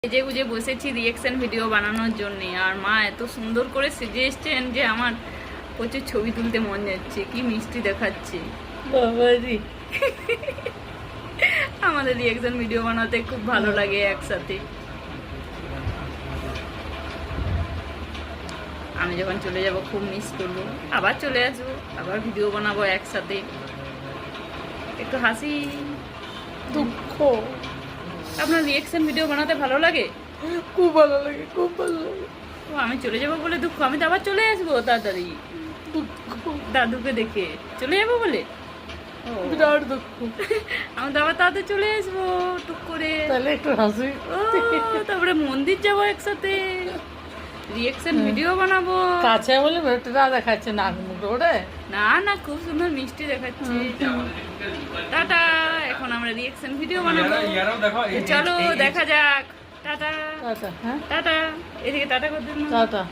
সেজে গুজে বসেছি রিয়েকশন ভিডিও বানানোর জন্য। আর মা এত সুন্দর করে সেজে এসছেন যে আমার প্রচুর ছবি তুলতে মন যাচ্ছে। কি মিষ্টি দেখাচ্ছে বাবাজি। আমাদের রিয়েকশন ভিডিও বানাতে খুব ভালো লাগে একসাথে। আমি যখন চলে যাব খুব মিস করবো, আবার চলে আসবো, আবার ভিডিও বানাবো একসাথে। একটু হাসি দুঃখ। আপনার রিয়েকশন ভিডিও বানাতে ভালো লাগে? খুব ভালো লাগে, খুব ভালো লাগে। ও আমি চলে যাবো বলে দুঃখ? আমি তো আবার চলে আসবো তাড়াতাড়ি দাদুকে দেখে চলে যাবো বলে। বিরাট দুঃখ। আমি তো আবার তাড়াতাড়ি চলে আসবো টুক করে। তাহলে একটু হাসি। ও তারপরে মন্দির যাবো একসাথে, রিয়েকশন ভিডিও বানাবো। কাছে বলে ভেটরা দেখাচ্ছে নাক মুখ ওরে। না না, খুব সুন্দর মিষ্টি দেখাচ্ছে। টাটা, এখন আমরা রিয়েকশন ভিডিও বানাবো। চলো দেখা যাক। Tata tata. হ্যাঁ টাটা, এদিকে টাটা করে দিন। টাটা।